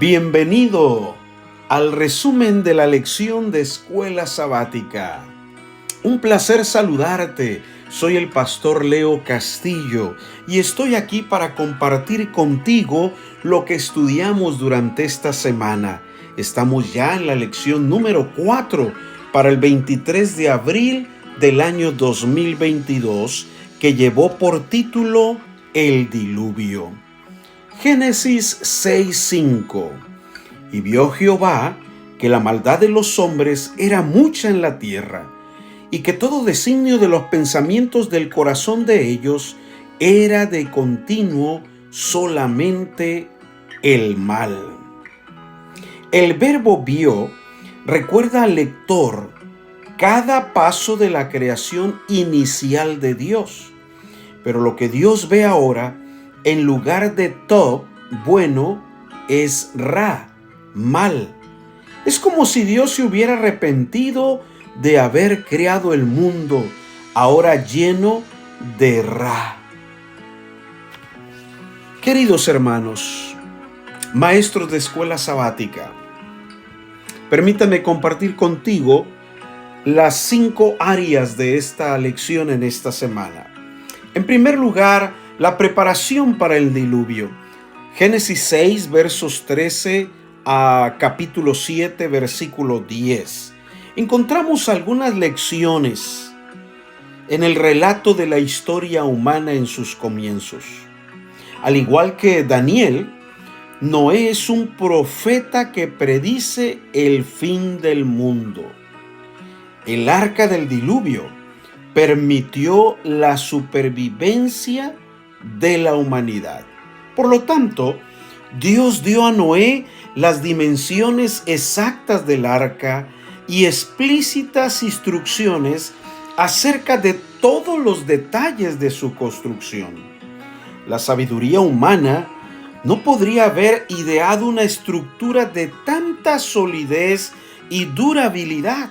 Bienvenido al resumen de la lección de Escuela Sabática. Un placer saludarte. Soy el pastor Leo Castillo y estoy aquí para compartir contigo lo que estudiamos durante esta semana. Estamos ya en la lección número 4 para el 23 de abril del año 2022, que llevó por título El Diluvio. Génesis 6:5. Y vio Jehová que la maldad de los hombres era mucha en la tierra, y que todo designio de los pensamientos del corazón de ellos era de continuo solamente el mal. El verbo vio recuerda al lector cada paso de la creación inicial de Dios. Pero lo que Dios ve ahora, en lugar de Tov, bueno, es Ra, mal. Es como si Dios se hubiera arrepentido de haber creado el mundo, ahora lleno de Ra. Queridos hermanos, maestros de escuela sabática, permítanme compartir contigo las 5 áreas de esta lección en esta semana. En primer lugar, la preparación para el diluvio. Génesis 6, versos 13 a capítulo 7, versículo 10. Encontramos algunas lecciones en el relato de la historia humana en sus comienzos. Al igual que Daniel, Noé es un profeta que predice el fin del mundo. El arca del diluvio permitió la supervivencia de la humanidad. Por lo tanto, Dios dio a Noé las dimensiones exactas del arca y explícitas instrucciones acerca de todos los detalles de su construcción. La sabiduría humana no podría haber ideado una estructura de tanta solidez y durabilidad.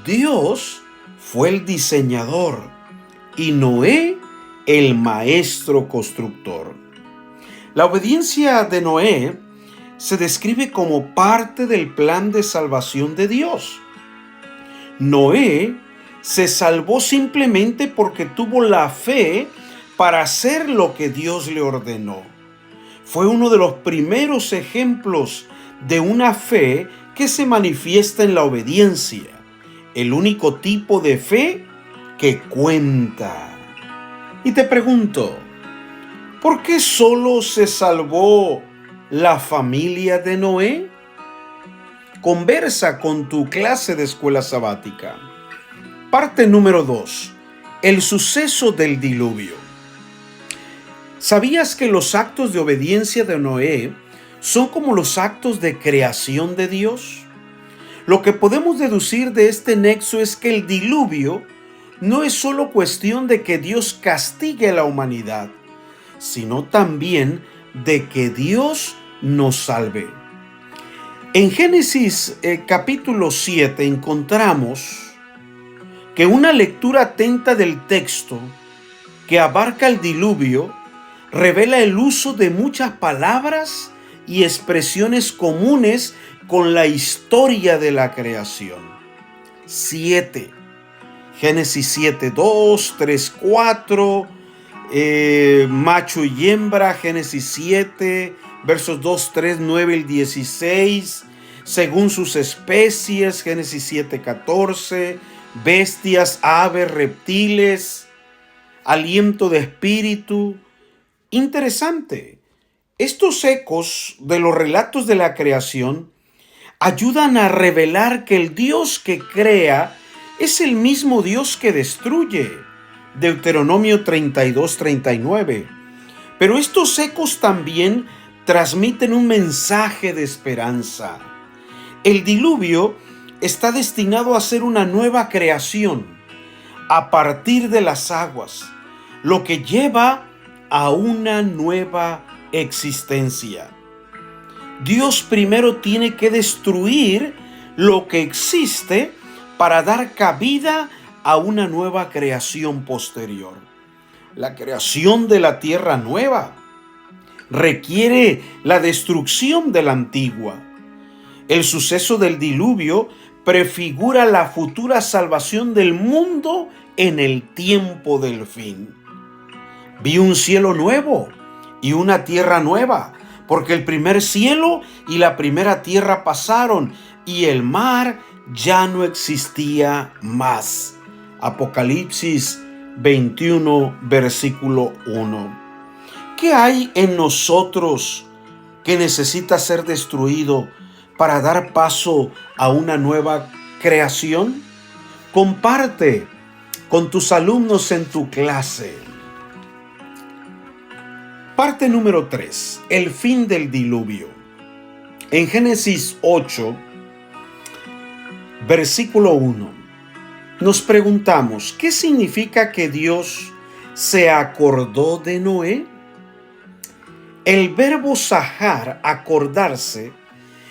Dios fue el diseñador y Noé el maestro constructor. La obediencia de Noé se describe como parte del plan de salvación de Dios. Noé se salvó simplemente porque tuvo la fe para hacer lo que Dios le ordenó. Fue uno de los primeros ejemplos de una fe que se manifiesta en la obediencia, el único tipo de fe que cuenta. Y te pregunto, ¿por qué solo se salvó la familia de Noé? Conversa con tu clase de escuela sabática. Parte número 2. El suceso del diluvio. ¿Sabías que los actos de obediencia de Noé son como los actos de creación de Dios? Lo que podemos deducir de este nexo es que el diluvio no es solo cuestión de que Dios castigue a la humanidad, sino también de que Dios nos salve. En Génesis capítulo 7 encontramos que una lectura atenta del texto que abarca el diluvio revela el uso de muchas palabras y expresiones comunes con la historia de la creación. 7. Génesis 7, 2, 3, 4, macho y hembra, Génesis 7, versos 2, 3, 9 y 16, según sus especies, Génesis 7, 14, bestias, aves, reptiles, aliento de espíritu. Interesante. Estos ecos de los relatos de la creación ayudan a revelar que el Dios que crea es el mismo Dios que destruye. Deuteronomio 32, 39. Pero estos ecos también transmiten un mensaje de esperanza. El diluvio está destinado a ser una nueva creación a partir de las aguas, lo que lleva a una nueva existencia. Dios primero tiene que destruir lo que existe para dar cabida a una nueva creación posterior. La creación de la tierra nueva requiere la destrucción de la antigua. El suceso del diluvio prefigura la futura salvación del mundo en el tiempo del fin. Vi un cielo nuevo y una tierra nueva, porque el primer cielo y la primera tierra pasaron y el mar ya no existía más. Apocalipsis 21, versículo 1. ¿Qué hay en nosotros que necesita ser destruido para dar paso a una nueva creación? Comparte con tus alumnos en tu clase. Parte número 3. El fin del diluvio. En Génesis 8, versículo 1, nos preguntamos, ¿qué significa que Dios se acordó de Noé? El verbo sahar, acordarse,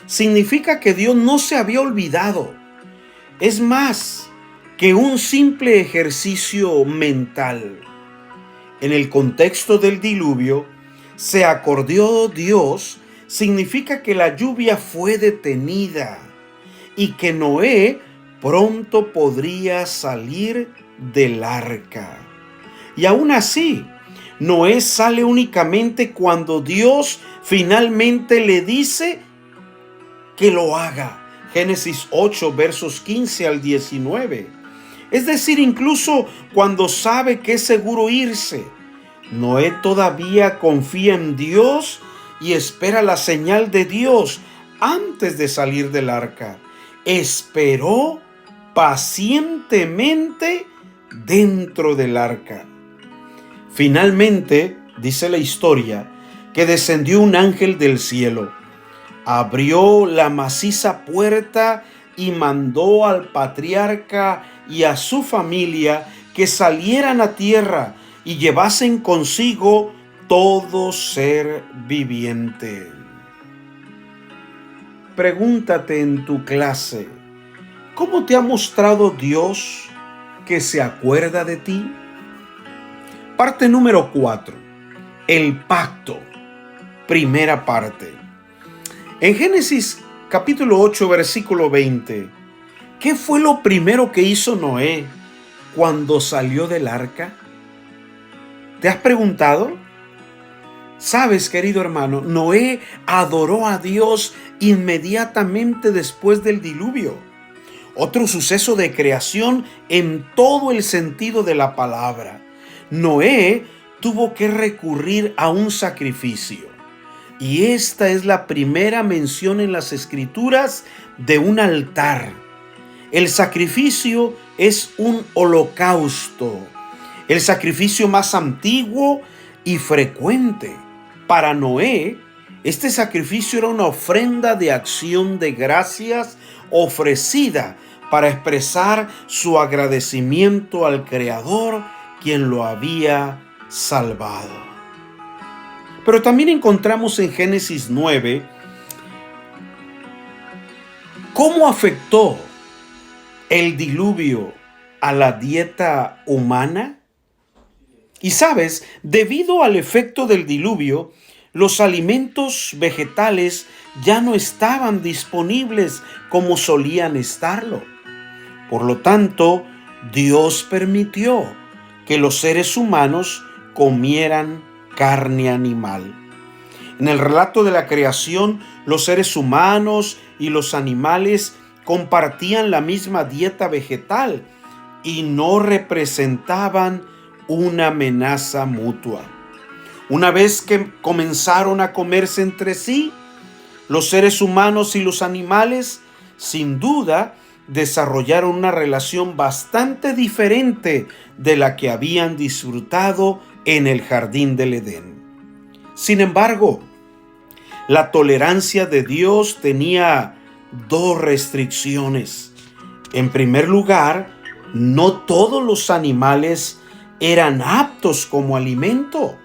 significa que Dios no se había olvidado. Es más que un simple ejercicio mental. En el contexto del diluvio, se acordó Dios significa que la lluvia fue detenida y que Noé pronto podría salir del arca. Y aún así, Noé sale únicamente cuando Dios finalmente le dice que lo haga. Génesis 8, versos 15 al 19. Es decir, incluso cuando sabe que es seguro irse, Noé todavía confía en Dios y espera la señal de Dios antes de salir del arca. Esperó pacientemente dentro del arca. Finalmente, dice la historia, que descendió un ángel del cielo, abrió la maciza puerta y mandó al patriarca y a su familia que salieran a tierra y llevasen consigo todo ser viviente. Pregúntate en tu clase, ¿cómo te ha mostrado Dios que se acuerda de ti? Parte número 4. El pacto. Primera parte. En Génesis capítulo 8, versículo 20, ¿qué fue lo primero que hizo Noé cuando salió del arca? ¿Te has preguntado? Sabes, querido hermano, Noé adoró a Dios inmediatamente después del diluvio. Otro suceso de creación en todo el sentido de la palabra. Noé tuvo que recurrir a un sacrificio. Y esta es la primera mención en las Escrituras de un altar. El sacrificio es un holocausto, el sacrificio más antiguo y frecuente. Para Noé, este sacrificio era una ofrenda de acción de gracias ofrecida para expresar su agradecimiento al Creador, quien lo había salvado. Pero también encontramos en Génesis 9 cómo afectó el diluvio a la dieta humana. Y sabes, debido al efecto del diluvio, los alimentos vegetales ya no estaban disponibles como solían estarlo. Por lo tanto, Dios permitió que los seres humanos comieran carne animal. En el relato de la creación, los seres humanos y los animales compartían la misma dieta vegetal y no representaban una amenaza mutua. Una vez que comenzaron a comerse entre sí, los seres humanos y los animales, sin duda, desarrollaron una relación bastante diferente de la que habían disfrutado en el jardín del Edén. Sin embargo, la tolerancia de Dios tenía dos restricciones. En primer lugar, no todos los animales eran aptos como alimento.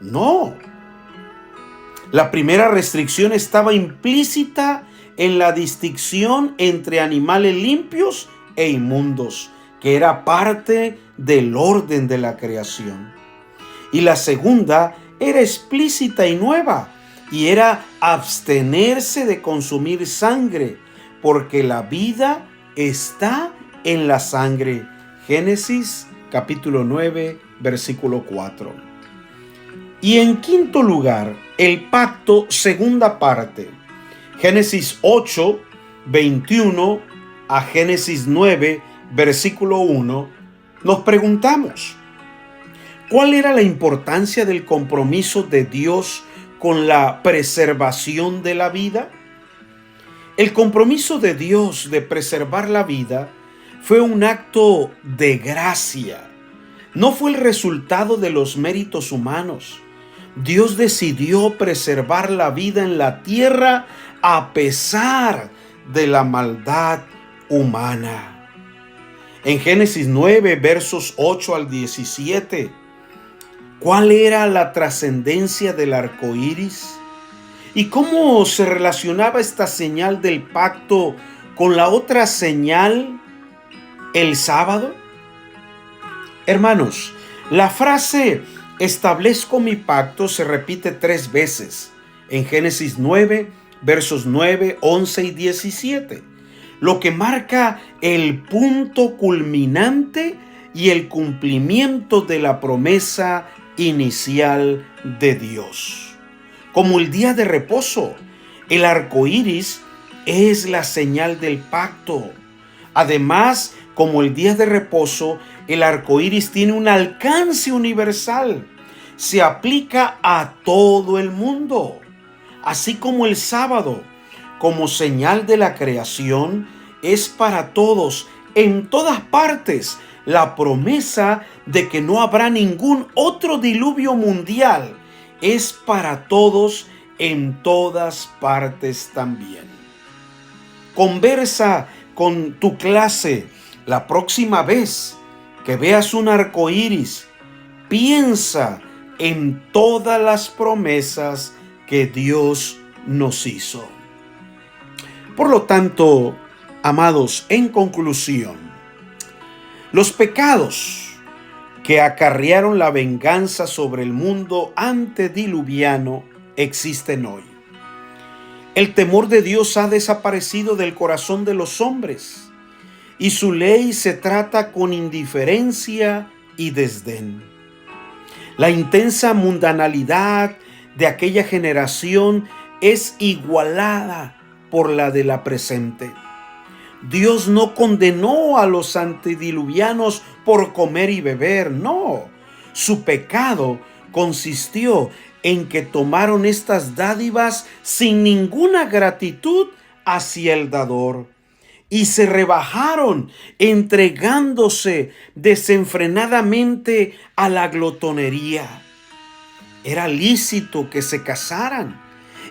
No. La primera restricción estaba implícita en la distinción entre animales limpios e inmundos, que era parte del orden de la creación. Y la segunda era explícita y nueva, y era abstenerse de consumir sangre, porque la vida está en la sangre. Génesis capítulo 9, versículo 4. Y en quinto lugar, el pacto, segunda parte. Génesis 8, 21 a Génesis 9, versículo 1, nos preguntamos, ¿cuál era la importancia del compromiso de Dios con la preservación de la vida? El compromiso de Dios de preservar la vida fue un acto de gracia. No fue el resultado de los méritos humanos. Dios decidió preservar la vida en la tierra a pesar de la maldad humana. En Génesis 9, versos 8 al 17, ¿cuál era la trascendencia del arco iris? ¿Y cómo se relacionaba esta señal del pacto con la otra señal, el sábado? Hermanos, la frase establezco mi pacto se repite 3 veces en Génesis 9, versos 9, 11 y 17, lo que marca el punto culminante y el cumplimiento de la promesa inicial de Dios. Como el día de reposo, el arco iris es la señal del pacto. Además, como el día de reposo, el arco iris tiene un alcance universal. Se aplica a todo el mundo. Así como el sábado, como señal de la creación, es para todos, en todas partes, la promesa de que no habrá ningún otro diluvio mundial. Es para todos, en todas partes también. Conversa con tu clase la próxima vez que veas un arco iris. Piensa en todas las promesas que Dios nos hizo. Por lo tanto, amados, en conclusión, los pecados que acarrearon la venganza sobre el mundo antediluviano existen hoy. El temor de Dios ha desaparecido del corazón de los hombres y su ley se trata con indiferencia y desdén. La intensa mundanalidad de aquella generación es igualada por la de la presente. Dios no condenó a los antediluvianos por comer y beber, no. Su pecado consistió en que tomaron estas dádivas sin ninguna gratitud hacia el dador y se rebajaron entregándose desenfrenadamente a la glotonería. Era lícito que se casaran.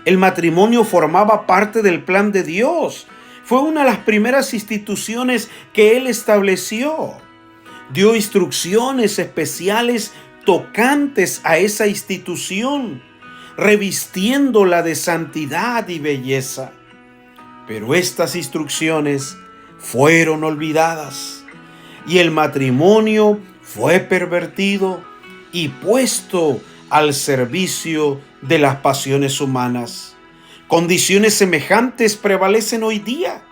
El matrimonio formaba parte del plan de Dios. Fue una de las primeras instituciones que Él estableció. Dio instrucciones especiales tocantes a esa institución, revistiéndola de santidad y belleza. Pero estas instrucciones fueron olvidadas y el matrimonio fue pervertido y puesto al servicio de las pasiones humanas. Condiciones semejantes prevalecen hoy día.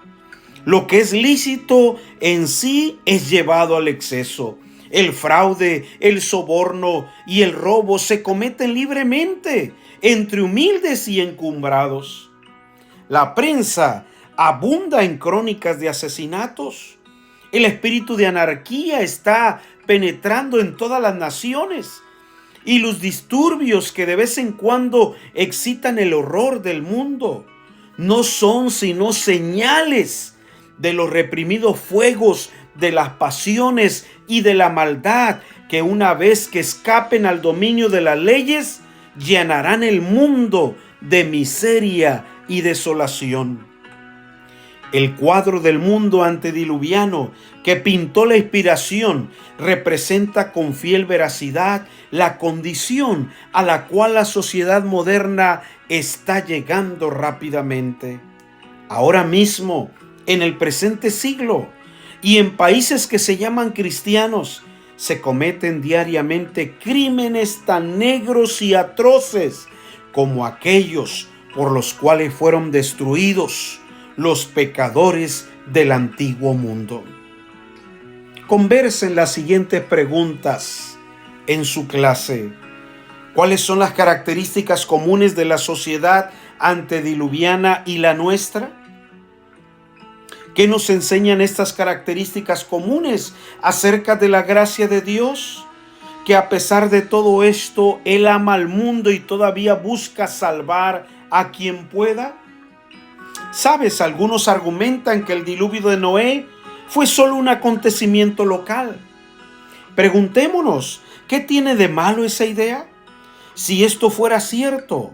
Lo que es lícito en sí es llevado al exceso. El fraude, el soborno y el robo se cometen libremente entre humildes y encumbrados. La prensa abunda en crónicas de asesinatos. El espíritu de anarquía está penetrando en todas las naciones. Y los disturbios que de vez en cuando excitan el horror del mundo no son sino señales de los reprimidos fuegos de las pasiones y de la maldad que una vez que escapen al dominio de las leyes llenarán el mundo de miseria y desolación. El cuadro del mundo antediluviano que pintó la inspiración representa con fiel veracidad la condición a la cual la sociedad moderna está llegando rápidamente. Ahora mismo, en el presente siglo, y en países que se llaman cristianos, se cometen diariamente crímenes tan negros y atroces como aquellos por los cuales fueron destruidos los pecadores del antiguo mundo. Conversen las siguientes preguntas en su clase. ¿Cuáles son las características comunes de la sociedad antediluviana y la nuestra? ¿Qué nos enseñan estas características comunes acerca de la gracia de Dios? Que a pesar de todo esto, Él ama al mundo y todavía busca salvar a quien pueda. ¿Sabes? Algunos argumentan que el diluvio de Noé fue solo un acontecimiento local. Preguntémonos, ¿qué tiene de malo esa idea? Si esto fuera cierto,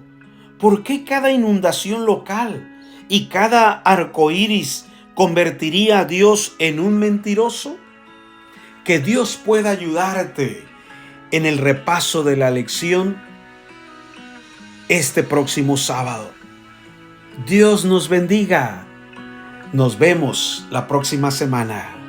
¿por qué cada inundación local y cada arcoíris convertiría a Dios en un mentiroso? Que Dios pueda ayudarte en el repaso de la lección este próximo sábado. Dios nos bendiga. Nos vemos la próxima semana.